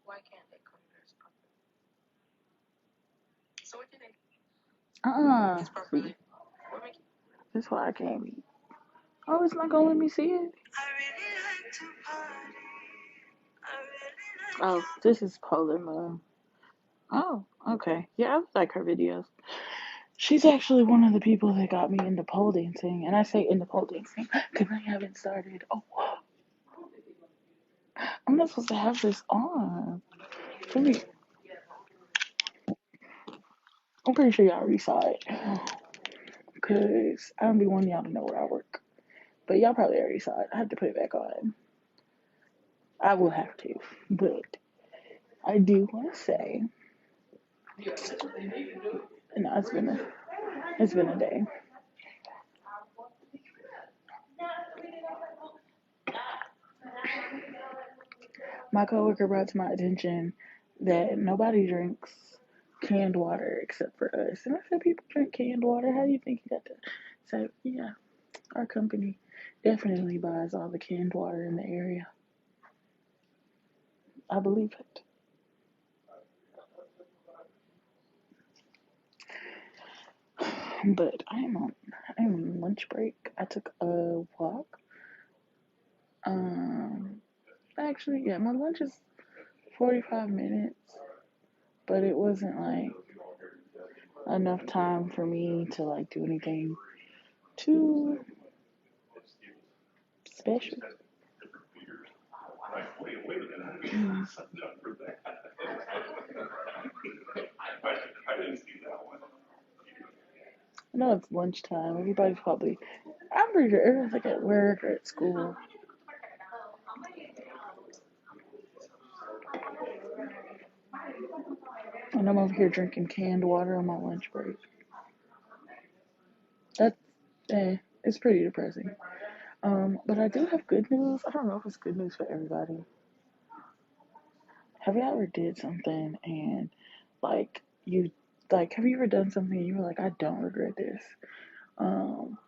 Why can't they come here? So what did they? Uh-uh. See, That's why I can't be. Oh, it's not gonna let me see it. Oh, this is Polar Moon. Oh, okay. Yeah, I like her videos. She's actually one of the people that got me into pole dancing. And I say into pole dancing because I haven't started. Oh, I'm not supposed to have this on. Let me. I'm pretty sure y'all already saw it. Because I don't be wanting y'all to know where I work. But y'all probably already saw it. I have to put it back on. I will have to. But I do want to say, no, it's been a day. My coworker brought to my attention that nobody drinks canned water except for us. And I said, people drink canned water. How do you think you got to? So, yeah, our company definitely buys all the canned water in the area. I believe it. But I'm on lunch break. I took a walk. Um, actually, yeah, my lunch is 45 minutes, but it wasn't like enough time for me to like do anything too special. Mm. I know it's lunchtime. Everybody's probably, I'm pretty sure everyone's like at work or at school. And I'm over here drinking canned water on my lunch break. That's, it's pretty depressing. But I do have good news. I don't know if it's good news for everybody. Have you ever did something and like you have you ever done something and you were like, I don't regret this? Um,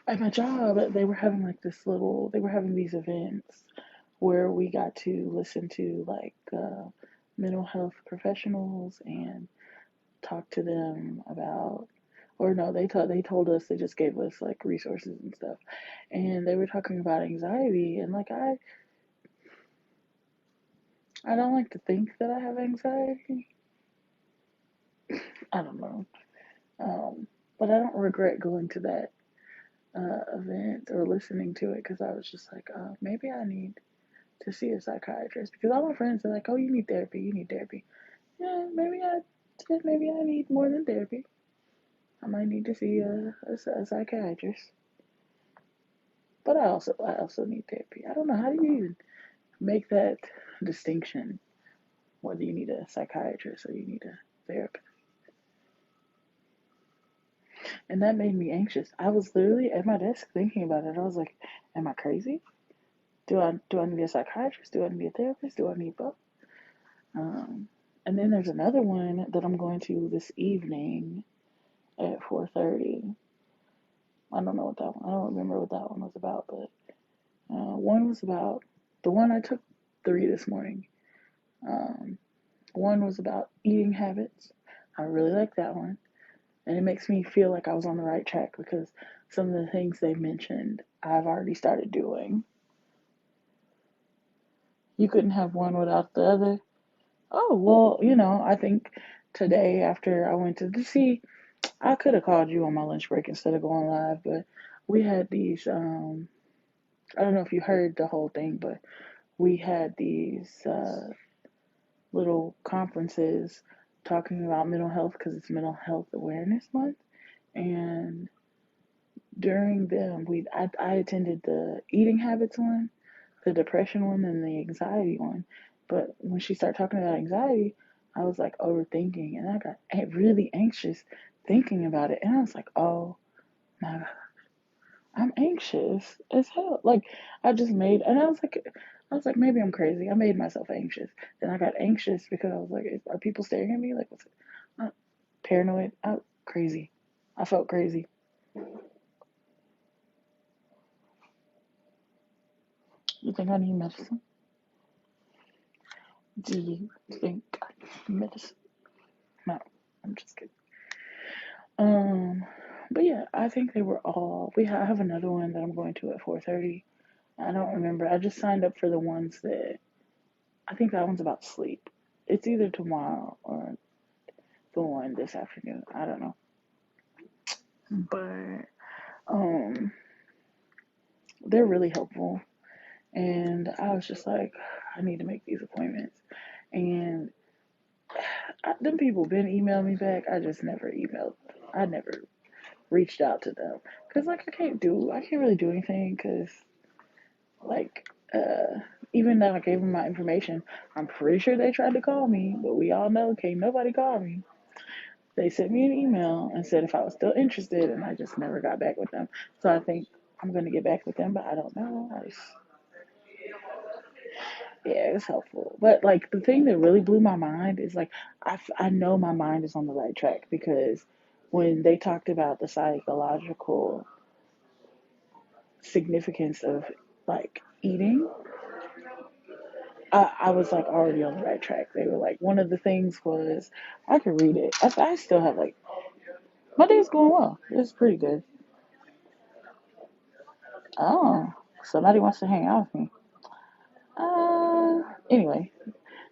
at my job, they were having these events where we got to listen to mental health professionals and talk to them about, or no, they told us, they just gave us like resources and stuff, and they were talking about anxiety, and like I don't like to think that I have anxiety. I don't know. But I don't regret going to that event or listening to it because I was just like, maybe I need to see a psychiatrist because all my friends are like, oh, you need therapy, you need therapy. Yeah, maybe I need more than therapy. I might need to see a psychiatrist. But I also need therapy. I don't know, how do you even make that distinction whether you need a psychiatrist or you need a therapist? And that made me anxious. I was literally at my desk thinking about it. I was like, am I crazy? Do I need a psychiatrist? Do I need a therapist? Do I need both? Um, and then there's another one that I'm going to this evening at 4:30. I don't know what that one. I don't remember what that one was about, but one was about the one I took 3 this morning. Um, one was about eating habits. I really like that one, and it makes me feel like I was on the right track because some of the things they mentioned I've already started doing. You couldn't have one without the other. Oh, well, I think today after I went to see, I could have called you on my lunch break instead of going live, but we had these, I don't know if you heard the whole thing, but we had these little conferences talking about mental health because it's Mental Health Awareness Month. And during them, I attended the eating habits one, the depression one, and the anxiety one. But when she started talking about anxiety, I was like overthinking, and I got really anxious thinking about it. And I was like, oh my God, I'm anxious as hell. Like and I was like, maybe I'm crazy. I made myself anxious. Then I got anxious because I was like, are people staring at me? Like, what's it? Paranoid? Crazy. I felt crazy. You think I need medicine? Do you think I need medicine? No, I'm just kidding. Um, but yeah, I think they were all. I have another one that I'm going to at 4:30. I don't remember. I just signed up for the ones that I think that one's about sleep. It's either tomorrow or the one this afternoon. I don't know. But um, they're really helpful, and I was just like, I need to make these appointments. And them people been emailing me back. I just never emailed. I never reached out to them because like I can't really do anything because like even though I gave them my information, I'm pretty sure they tried to call me, but we all know can't nobody call me. They sent me an email and said if I was still interested, and I just never got back with them. So I think I'm gonna get back with them, but I don't know. Yeah, it's helpful. But like the thing that really blew my mind is like I know my mind is on the right track because when they talked about the psychological significance of like eating, I was like already on the right track. They were like one of the things was I could read it. I still have like my day's going well. It's pretty good. Oh, somebody wants to hang out with me. Anyway,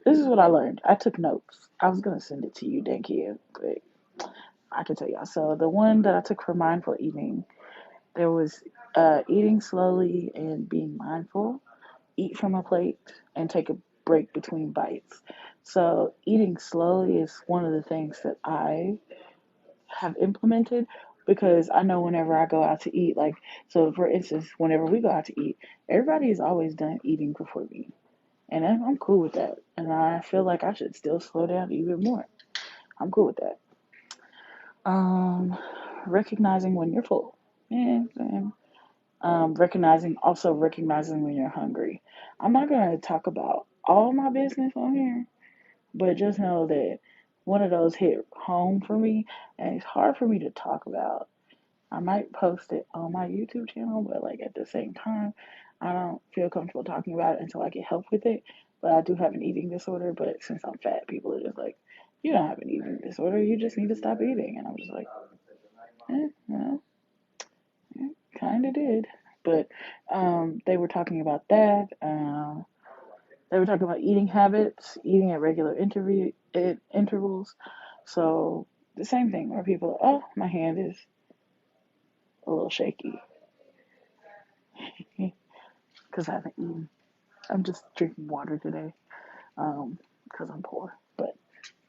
this is what I learned. I took notes. I was gonna send it to you, thank you, but I can tell y'all. So the one that I took for mindful eating, there was eating slowly and being mindful. Eat from a plate and take a break between bites. So eating slowly is one of the things that I have implemented because I know whenever I go out to eat, like so for instance, whenever we go out to eat, everybody is always done eating before me. And I'm cool with that. And I feel like I should still slow down even more. I'm cool with that. Um, recognizing when you're full. Yeah, man. Recognizing when you're hungry. I'm not gonna talk about all my business on here, but just know that one of those hit home for me, and it's hard for me to talk about. I might post it on my YouTube channel, but like at the same time, I don't feel comfortable talking about it until I get help with it. But I do have an eating disorder, but since I'm fat, people are just like, you don't have an eating disorder, you just need to stop eating. And I'm just like, well, kind of did. But they were talking about that. They were talking about eating habits, eating at regular intervals. So the same thing where people, oh, my hand is a little shaky because I haven't eaten. I'm just drinking water today because I'm poor. But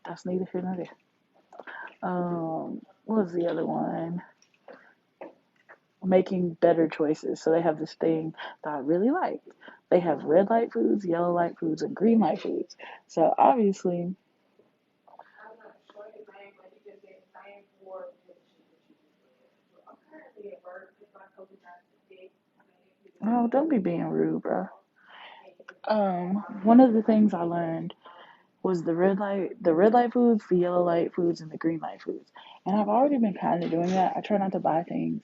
that's neither here nor there. What was the other one? Making better choices. So they have this thing that I really like. They have red light foods, yellow light foods, and green light foods. So obviously, oh, don't be being rude, bro. One of the things I learned was the red light foods, the yellow light foods, and the green light foods. And I've already been kind of doing that. I try not to buy things.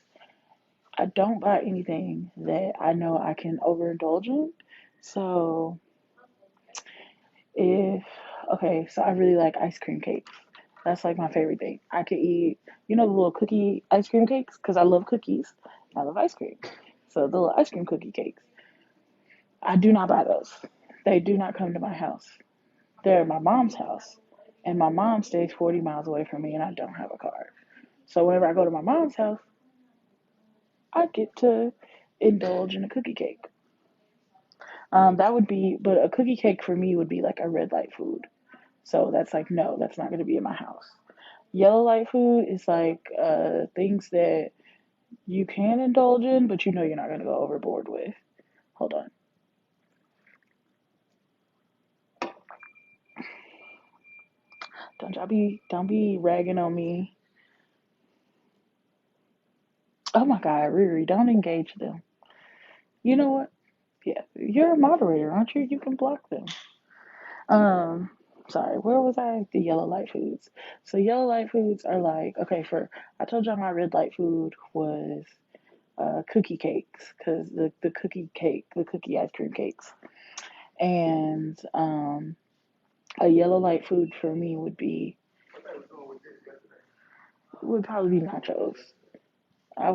I don't buy anything that I know I can overindulge in. So if okay, so I really like ice cream cakes. That's like my favorite thing. I could eat, the little cookie ice cream cakes because I love cookies. I love ice cream. So the little ice cream cookie cakes. I do not buy those. They do not come to my house. They're at my mom's house. And my mom stays 40 miles away from me and I don't have a car. So whenever I go to my mom's house, I get to indulge in a cookie cake. That would be, but a cookie cake for me would be like a red light food. So that's like, no, that's not going to be in my house. Yellow light food is like things that you can indulge in, but you know you're not going to go overboard with. Hold on. Don't be ragging on me. Oh my God, Riri, don't engage them. You know what? Yeah, you're a moderator, aren't you? You can block them. Um, sorry, where was I? The yellow light foods. So yellow light foods are like, okay, I told y'all my red light food was cookie cakes, because the cookie ice cream cakes. And a yellow light food for me would probably be nachos. I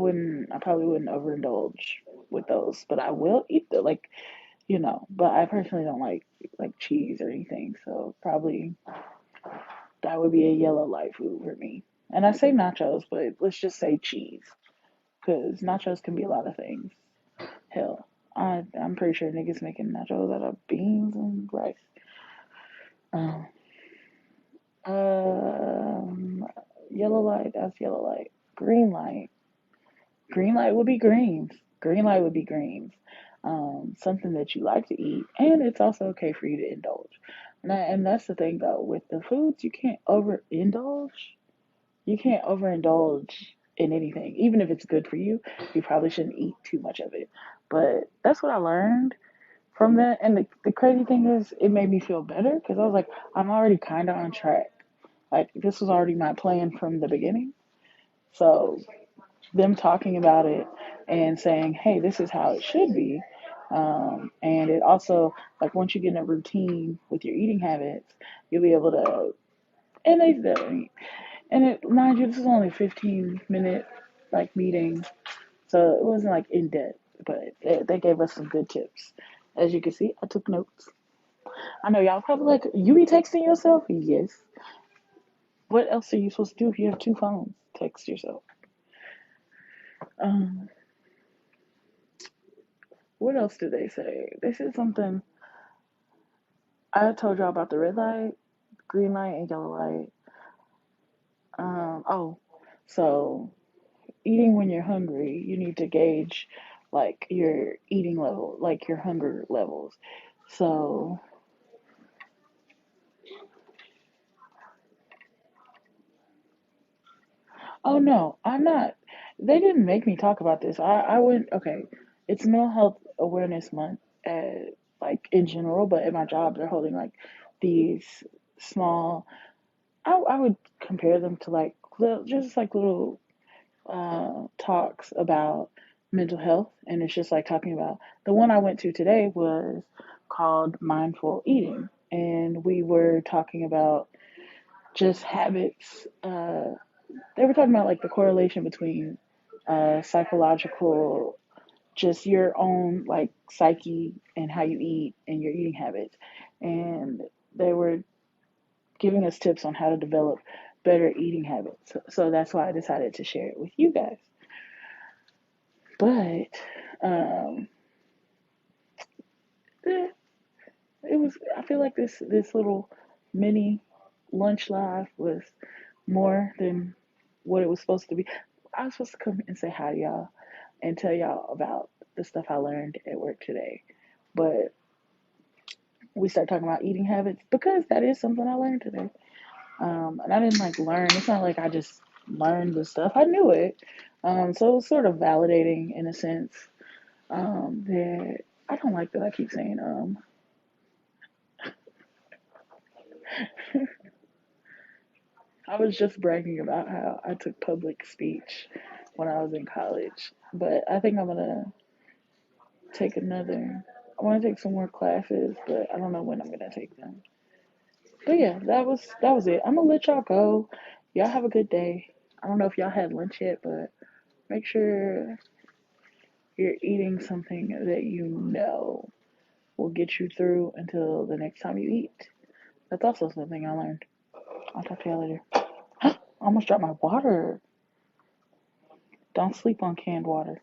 probably wouldn't overindulge with those, but I will eat the like, but I personally don't like cheese or anything, so probably that would be a yellow light food for me. And I say nachos, but let's just say cheese, because nachos can be a lot of things. Hell, I'm pretty sure niggas making nachos out of beans and rice. Um, um, yellow light, that's yellow light. Green light. Green light would be greens. Green light would be greens. Something that you like to eat, and it's also okay for you to indulge. And that's the thing though, with the foods, you can't overindulge. You can't overindulge in anything, even if it's good for you. You probably shouldn't eat too much of it. But that's what I learned from that. And the crazy thing is, it made me feel better because I was like, I'm already kind of on track. Like this was already my plan from the beginning. So them talking about it and saying, hey, this is how it should be. And it also, like, once you get in a routine with your eating habits, you'll be able to, and and it, mind you, this is only a 15-minute, like, meeting. So it wasn't, like, in depth, but they gave us some good tips. As you can see, I took notes. I know y'all probably like, you be texting yourself? Yes. What else are you supposed to do if you have two phones? Text yourself. Um, what else did they say? They said something. I told y'all about the red light, green light, and yellow light. Oh, so eating when you're hungry, you need to gauge like your eating level, like your hunger levels. So, oh no, I'm not. They didn't make me talk about this. I went, okay, it's Mental Health Awareness Month, like in general, but at my job, they're holding like these small, I would compare them to like just like little talks about mental health, and it's just like talking about the one I went to today was called mindful eating, and we were talking about just habits. They were talking about like the correlation between psychological, just your own like psyche and how you eat and your eating habits, and they were giving us tips on how to develop better eating habits. So that's why I decided to share it with you guys. But um, eh, it was. I feel like this little mini lunch live was more than what it was supposed to be. I was supposed to come and say hi to y'all and tell y'all about the stuff I learned at work today, but we started talking about eating habits because that is something I learned today. And I didn't like learn. It's not like I just learned the stuff. I knew it. So it was sort of validating in a sense. That I don't like that I keep saying I was just bragging about how I took public speech when I was in college, but I think I'm gonna take another. I want to take some more classes, but I don't know when I'm gonna take them. But yeah, that was it. I'm gonna let y'all go. Y'all have a good day. I don't know if y'all had lunch yet, but make sure you're eating something that you know will get you through until the next time you eat. That's also something I learned. I'll talk to y'all later. I almost dropped my water. Don't sleep on canned water.